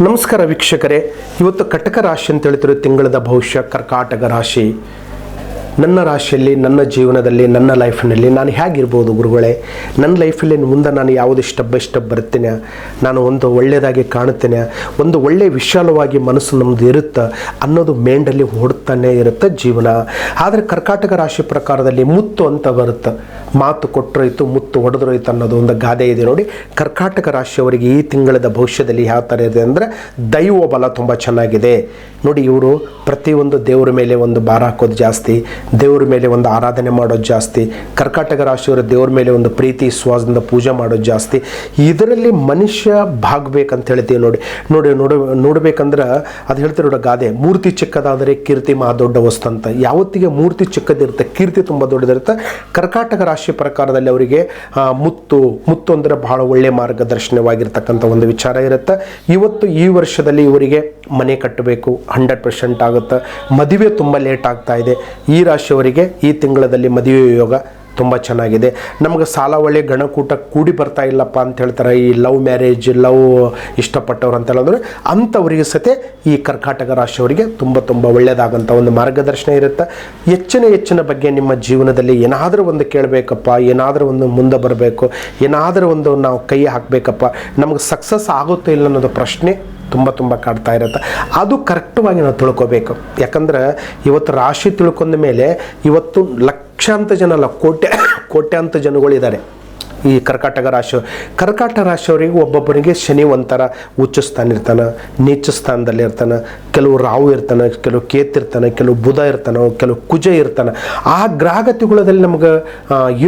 ನಮಸ್ಕಾರ ವೀಕ್ಷಕರೇ, ಇವತ್ತು ಕಟಕ ರಾಶಿ ಅಂತ ಹೇಳ್ತಿರೋ ತಿಂಗಳದ ಭವಿಷ್ಯ ಕರ್ಕಾಟಕ ರಾಶಿ. ನನ್ನ ರಾಶಿಯಲ್ಲಿ, ನನ್ನ ಜೀವನದಲ್ಲಿ, ನನ್ನ ಲೈಫ್ನಲ್ಲಿ ನಾನು ಹೇಗಿರ್ಬೋದು ಗುರುಗಳೇ? ನನ್ನ ಲೈಫಲ್ಲಿ ಮುಂದೆ ನಾನು ಯಾವುದು ಸ್ಟೆಪ್ ಬೈ ಸ್ಟೆಪ್ ಬರ್ತೀನಿ, ನಾನು ಒಂದು ಒಳ್ಳೆಯದಾಗಿ ಕಾಣುತ್ತೇನೆ, ಒಂದು ಒಳ್ಳೆಯ ವಿಶಾಲವಾಗಿ ಮನಸ್ಸು ನಮ್ಮದು ಇರುತ್ತೆ ಅನ್ನೋದು ಮೇಂಡಲ್ಲಿ ಓಡ್ತಾನೆ ಇರುತ್ತೆ ಜೀವನ. ಆದರೆ ಕರ್ಕಾಟಕ ರಾಶಿ ಪ್ರಕಾರದಲ್ಲಿ ಮುತ್ತು ಅಂತ ಬರುತ್ತೆ. ಮಾತು ಕೊಟ್ಟರೋಯ್ತು, ಮುತ್ತು ಹೊಡೆದ್ರೋಯ್ತು ಅನ್ನೋದು ಒಂದು ಗಾದೆ ಇದೆ ನೋಡಿ. ಕರ್ಕಾಟಕ ರಾಶಿಯವರಿಗೆ ಈ ತಿಂಗಳದ ಭವಿಷ್ಯದಲ್ಲಿ ಯಾವ ಥರ ಇದೆ ಅಂದರೆ ದೈವ ಬಲ ತುಂಬ ಚೆನ್ನಾಗಿದೆ ನೋಡಿ. ಇವರು ಪ್ರತಿಯೊಂದು ದೇವರ ಮೇಲೆ ಒಂದು ಭಾರ ಹಾಕೋದು ಜಾಸ್ತಿ, ದೇವ್ರ ಮೇಲೆ ಒಂದು ಆರಾಧನೆ ಮಾಡೋದು ಜಾಸ್ತಿ. ಕರ್ಕಾಟಕ ರಾಶಿಯವರ ದೇವ್ರ ಮೇಲೆ ಒಂದು ಪ್ರೀತಿ ವಿಶ್ವಾಸದಿಂದ ಪೂಜೆ ಮಾಡೋದು ಜಾಸ್ತಿ. ಇದರಲ್ಲಿ ಮನುಷ್ಯ ಭಾಗಬೇಕಂತ ಹೇಳ್ತೀವಿ ನೋಡಿ. ನೋಡಬೇಕಂದ್ರೆ ಅದು ಹೇಳ್ತೀವಿ ನೋಡಿ ಗಾದೆ, ಮೂರ್ತಿ ಚಿಕ್ಕದಾದರೆ ಕೀರ್ತಿ ಮಹಾ ದೊಡ್ಡ ವಸ್ತು ಅಂತ. ಯಾವತ್ತಿಗೆ ಮೂರ್ತಿ ಚಿಕ್ಕದಿರುತ್ತೆ, ಕೀರ್ತಿ ತುಂಬ ದೊಡ್ಡದಿರುತ್ತೆ. ಕರ್ಕಾಟಕ ರಾಶಿ ಪ್ರಕಾರದಲ್ಲಿ ಅವರಿಗೆ ಮುತ್ತು ಅಂದರೆ ಬಹಳ ಒಳ್ಳೆಯ ಮಾರ್ಗದರ್ಶನವಾಗಿರ್ತಕ್ಕಂಥ ಒಂದು ವಿಚಾರ ಇರುತ್ತೆ. ಇವತ್ತು ಈ ವರ್ಷದಲ್ಲಿ ಇವರಿಗೆ ಮನೆ ಕಟ್ಟಬೇಕು, 100% ಆಗುತ್ತೆ. ಮದುವೆ ತುಂಬ ಲೇಟ್ ಆಗ್ತಾ ಇದೆ. ಈ ರಾಶಿಯವರಿಗೆ ಈ ತಿಂಗಳಲ್ಲಿ ಮದುವೆ ಯೋಗ ತುಂಬ ಚೆನ್ನಾಗಿದೆ. ನಮಗೆ ಸಾಲ ಒಳ್ಳೆ ಗಣಕೂಟ ಕೂಡಿ ಬರ್ತಾ ಇಲ್ಲಪ್ಪ ಅಂತ ಹೇಳ್ತಾರೆ, ಈ ಲವ್ ಮ್ಯಾರೇಜ್, ಲವ್ ಇಷ್ಟಪಟ್ಟವ್ರು ಅಂತ ಹೇಳಿದ್ರೆ ಅಂಥವರಿಗೆ ಸತೆ ಈ ಕರ್ಕಾಟಕ ರಾಶಿಯವರಿಗೆ ತುಂಬ ಒಳ್ಳೆಯದಾಗಂಥ ಒಂದು ಮಾರ್ಗದರ್ಶನ ಇರುತ್ತೆ. ಹೆಚ್ಚಿನ ಬಗ್ಗೆ ನಿಮ್ಮ ಜೀವನದಲ್ಲಿ ಏನಾದರೂ ಒಂದು ಕೇಳಬೇಕಪ್ಪ, ಏನಾದರೂ ಒಂದು ಮುಂದೆ ಬರಬೇಕು, ಏನಾದರೂ ಒಂದು ನಾವು ಕೈ ಹಾಕಬೇಕಪ್ಪ, ನಮಗೆ ಸಕ್ಸಸ್ ಆಗುತ್ತೋ ಇಲ್ಲ ಅನ್ನೋದು ಪ್ರಶ್ನೆ ತುಂಬ ಕಾಡ್ತಾ ಇರುತ್ತೆ. ಅದು ಕರೆಕ್ಟವಾಗಿ ನಾವು ತಿಳ್ಕೊಬೇಕು. ಯಾಕಂದ್ರೆ ಇವತ್ತು ರಾಶಿ ತಿಳ್ಕೊಂಡ ಮೇಲೆ ಇವತ್ತು ಲಕ್ಷಾಂತರ ಜನ ಅಲ್ಲ, ಕೋಟ್ಯಾಂತರ ಜನಗಳಿದ್ದಾರೆ ಈ ಕರ್ಕಾಟಕ ರಾಶಿಯವರಿಗೆ. ಒಬ್ಬೊಬ್ಬರಿಗೆ ಶನಿ ಒಂಥರ ಉಚ್ಚ ಸ್ಥಾನ ಇರ್ತಾನೆ, ನೀಚ ಸ್ಥಾನದಲ್ಲಿ ಇರ್ತಾನೆ. ಕೆಲವು ರಾಹು ಇರ್ತಾನೆ, ಕೆಲವು ಕೇತು ಇರ್ತಾನೆ, ಕೆಲವು ಬುಧ ಇರ್ತಾನೆ, ಕೆಲವು ಕುಜ ಇರ್ತಾನೆ. ಆ ಗ್ರಹಗತಿಗಳಲ್ಲಿ ನಮ್ಗೆ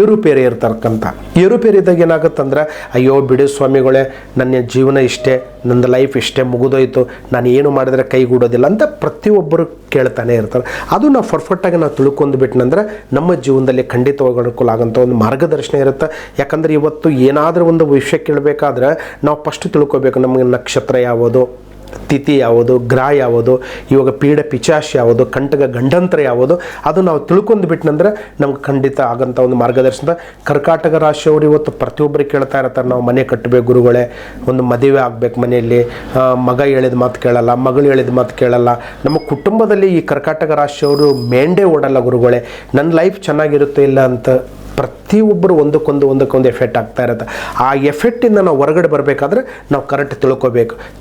ಏರುಪೇರು ಇರ್ತಕ್ಕಂಥ ಏರುಪೇರಿದಾಗ ಏನಾಗುತ್ತಂದ್ರೆ, ಅಯ್ಯೋ ಬಿಡು ಸ್ವಾಮಿಗಳೇ, ನನ್ನ ಜೀವನ ಇಷ್ಟೇ, ನನ್ನ ಲೈಫ್ ಇಷ್ಟೇ, ಮುಗಿದೋಯ್ತು, ನಾನು ಏನು ಮಾಡಿದ್ರೆ ಕೈಗೂಡೋದಿಲ್ಲ ಅಂತ ಪ್ರತಿಯೊಬ್ಬರು ಕೇಳ್ತಾನೆ ಇರ್ತಾರೆ. ಅದು ನಾವು ಪರ್ಫೆಕ್ಟಾಗಿ ನಾವು ತಿಳ್ಕೊಂಡು ಬಿಟ್ಟನಂದ್ರೆ ನಮ್ಮ ಜೀವನದಲ್ಲಿ ಖಂಡಿತವಾಗಿ ಅನುಕೂಲ ಆಗೋಂಥ ಒಂದು ಮಾರ್ಗದರ್ಶನ ಇರುತ್ತೆ. ಯಾಕಂದರೆ ಇವತ್ತು ಏನಾದರೂ ಒಂದು ವಿಷಯ ಕೇಳಬೇಕಾದ್ರೆ ನಾವು ಫಸ್ಟ್ ತಿಳ್ಕೊಬೇಕು, ನಮಗೆ ನಕ್ಷತ್ರ ಯಾವುದು, ತಿಥಿ ಯಾವುದು, ಗ್ರಹ ಯಾವುದು, ಇವಾಗ ಪೀಡ ಪಿಚಾಶ್ ಯಾವುದು, ಕಂಟಕ ಗಂಡಂತರ ಯಾವುದು, ಅದು ನಾವು ತಿಳ್ಕೊಂಡು ಬಿಟ್ಟನಂದ್ರೆ ನಮ್ಗೆ ಖಂಡಿತ ಆಗೋಂಥ ಒಂದು ಮಾರ್ಗದರ್ಶನ. ಕರ್ಕಾಟಕ ರಾಶಿಯವರು ಇವತ್ತು ಪ್ರತಿಯೊಬ್ಬರಿಗೆ ಕೇಳ್ತಾ ಇರ್ತಾರೆ, ನಾವು ಮನೆ ಕಟ್ಟಬೇಕು ಗುರುಗಳೇ, ಒಂದು ಮದುವೆ ಆಗಬೇಕು, ಮನೆಯಲ್ಲಿ ಮಗ ಹೇಳಿದ ಮಾತು ಕೇಳಲ್ಲ, ಮಗಳು ಹೇಳಿದ ಮಾತು ಕೇಳಲ್ಲ. ನಮ್ಮ ಕುಟುಂಬದಲ್ಲಿ ಈ ಕರ್ಕಾಟಕ ರಾಶಿಯವರು ಮೇಂಡೇ ಓಡಲ್ಲ ಗುರುಗಳೇ, ನನ್ನ ಲೈಫ್ ಚೆನ್ನಾಗಿರುತ್ತೆ ಇಲ್ಲ ಅಂತ ಪ್ರತಿಯೊಬ್ಬರು ಒಂದಕ್ಕೊಂದು ಎಫೆಕ್ಟ್ ಆಗ್ತಾ ಇರುತ್ತೆ. ಆ ಎಫೆಕ್ಟಿಂದ ನಾವು ಹೊರಗಡೆ ಬರಬೇಕಾದ್ರೆ ನಾವು ಕರೆಕ್ಟ್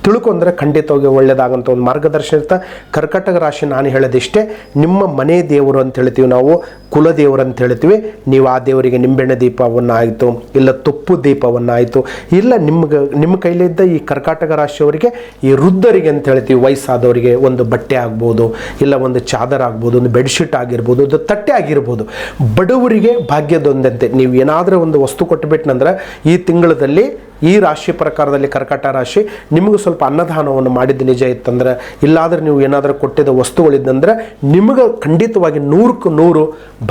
ತಿಳ್ಕೊಂಡ್ರೆ ಖಂಡಿತವಾಗಿ ಒಳ್ಳೆಯದಾಗಂಥ ಒಂದು ಮಾರ್ಗದರ್ಶನ ಇರುತ್ತೆ. ಕರ್ಕಾಟಕ ರಾಶಿ ನಾನು ಹೇಳೋದಿಷ್ಟೇ, ನಿಮ್ಮ ಮನೆ ದೇವರು ಅಂತ ಹೇಳ್ತೀವಿ ನಾವು, ಕುಲದೇವರು ಅಂತ ಹೇಳ್ತೀವಿ. ನೀವು ಆ ದೇವರಿಗೆ ನಿಂಬೆಣ್ಣೆ ದೀಪವನ್ನು ಆಯಿತು, ಇಲ್ಲ ತುಪ್ಪು ದೀಪವನ್ನು ಆಯಿತು, ಇಲ್ಲ ನಿಮ್ಮ ಕೈಲಿದ್ದ ಈ ಕರ್ಕಾಟಕ ರಾಶಿಯವರಿಗೆ ಈ ವೃದ್ಧರಿಗೆ ಅಂತ ಹೇಳ್ತೀವಿ, ವಯಸ್ಸಾದವರಿಗೆ ಒಂದು ಬಟ್ಟೆ ಆಗ್ಬೋದು, ಇಲ್ಲ ಒಂದು ಚಾದರ್ ಆಗ್ಬೋದು, ಒಂದು ಬೆಡ್ಶೀಟ್ ಆಗಿರ್ಬೋದು, ಒಂದು ತಟ್ಟೆ ಆಗಿರ್ಬೋದು. ಬಡವರಿಗೆ ಭಾಗ್ಯದೊಂದಂತೆ ನೀವು ಏನಾದರೂ ಒಂದು ವಸ್ತು ಕೊಟ್ಟುಬಿಟ್ನಂದ್ರೆ ಈ ತಿಂಗಳಲ್ಲಿ ಈ ರಾಶಿ ಪ್ರಕಾರದಲ್ಲಿ ಕರ್ಕಾಟಕ ರಾಶಿ ನಿಮಗೂ ಸ್ವಲ್ಪ ಅನ್ನದಾನವನ್ನು ಮಾಡಿದ್ದು ನಿಜ ಇತ್ತಂದ್ರೆ, ಇಲ್ಲಾದರೆ ನೀವು ಏನಾದರೂ ಕೊಟ್ಟಿದ್ದ ವಸ್ತುಗಳಿದ್ದಂದ್ರೆ ನಿಮಗೆ ಖಂಡಿತವಾಗಿ 100ಕ್ಕೆ 100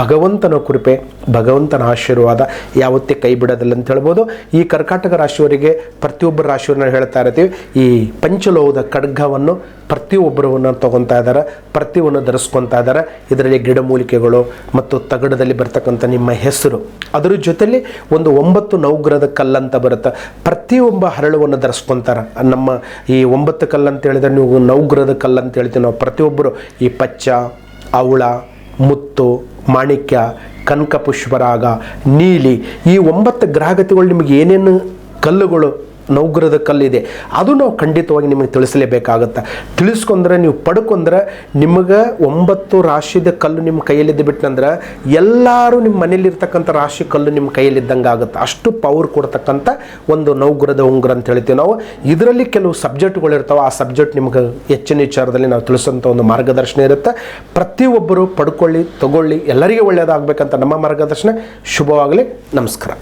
ಭಗವಂತನ ಕೃಪೆ, ಭಗವಂತನ ಆಶೀರ್ವಾದ ಯಾವತ್ತೇ ಕೈ ಬಿಡೋದಿಲ್ಲ ಅಂತ ಹೇಳ್ಬೋದು. ಈ ಕರ್ಕಾಟಕ ರಾಶಿಯವರಿಗೆ ಪ್ರತಿಯೊಬ್ಬರು ರಾಶಿಯವರನ್ನ ಹೇಳ್ತಾ ಇರ್ತೀವಿ, ಈ ಪಂಚಲೋಹದ ಖಡ್ಗವನ್ನು ಪ್ರತಿಯೊಬ್ಬರನ್ನು ತೊಗೊತಾ ಇದ್ದಾರೆ, ಪ್ರತಿಯೊಂದು ಧರಿಸ್ಕೊತಾ ಇದ್ದಾರೆ. ಇದರಲ್ಲಿ ಗಿಡಮೂಲಿಕೆಗಳು ಮತ್ತು ತಗಡದಲ್ಲಿ ಬರ್ತಕ್ಕಂಥ ನಿಮ್ಮ ಹೆಸರು, ಅದರ ಜೊತೆಲಿ ಒಂದು 9 ನವಗ್ರಹದ ಕಲ್ಲಂತ ಬರುತ್ತೆ. ಪ್ರತಿಯೊಬ್ಬ ಹರಳುವನ್ನು ಧರಿಸ್ಕೊತಾರೆ. ನಮ್ಮ ಈ 9 ಕಲ್ಲು ಅಂತ ಹೇಳಿದ್ರೆ ನೀವು ನವಗ್ರಹದ ಕಲ್ಲು ಅಂತ ಹೇಳ್ತೀವಿ ನಾವು. ಪ್ರತಿಯೊಬ್ಬರು ಈ ಪಚ್ಚ, ಅವಳ, ಮುತ್ತು, ಮಾಣಿಕ್ಯ, ಕನಕ ಪುಷ್ಪರಾಗ, ನೀಲಿ, ಈ 9 ಗ್ರಹಗತಿಗಳು ನಿಮಗೆ ಏನೇನು ಕಲ್ಲುಗಳು ನವಗ್ರಹದ ಕಲ್ಲಿದೆ ಅದು ನಾವು ಖಂಡಿತವಾಗಿ ನಿಮಗೆ ತಿಳಿಸಲೇಬೇಕಾಗುತ್ತೆ. ತಿಳಿಸ್ಕೊಂಡ್ರೆ ನೀವು ಪಡ್ಕೊಂಡ್ರೆ ನಿಮಗೆ 9 ರಾಶಿದ ಕಲ್ಲು ನಿಮ್ಮ ಕೈಯಲ್ಲಿದ್ದು ಬಿಟ್ಟಂದ್ರೆ ಎಲ್ಲರೂ ನಿಮ್ಮ ಮನೇಲಿರ್ತಕ್ಕಂಥ ರಾಶಿ ಕಲ್ಲು ನಿಮ್ಮ ಕೈಯಲ್ಲಿದ್ದಂಗೆ ಆಗುತ್ತೆ. ಅಷ್ಟು ಪವರ್ ಕೊಡ್ತಕ್ಕಂಥ ಒಂದು ನವಗ್ರಹದ ಉಂಗುರ ಅಂತ ಹೇಳ್ತೀವಿ ನಾವು. ಇದರಲ್ಲಿ ಕೆಲವು ಸಬ್ಜೆಕ್ಟ್ಗಳು ಇರ್ತಾವೆ, ಆ ಸಬ್ಜೆಕ್ಟ್ ನಿಮಗೆ ಹೆಚ್ಚಿನ ವಿಚಾರದಲ್ಲಿ ನಾವು ತಿಳಿಸೋಂಥ ಒಂದು ಮಾರ್ಗದರ್ಶನ ಇರುತ್ತೆ. ಪ್ರತಿಯೊಬ್ಬರು ಪಡ್ಕೊಳ್ಳಿ, ತಗೊಳ್ಳಿ, ಎಲ್ಲರಿಗೂ ಒಳ್ಳೆಯದಾಗಬೇಕಂತ ನಮ್ಮ ಮಾರ್ಗದರ್ಶನ. ಶುಭವಾಗಲಿ. ನಮಸ್ಕಾರ.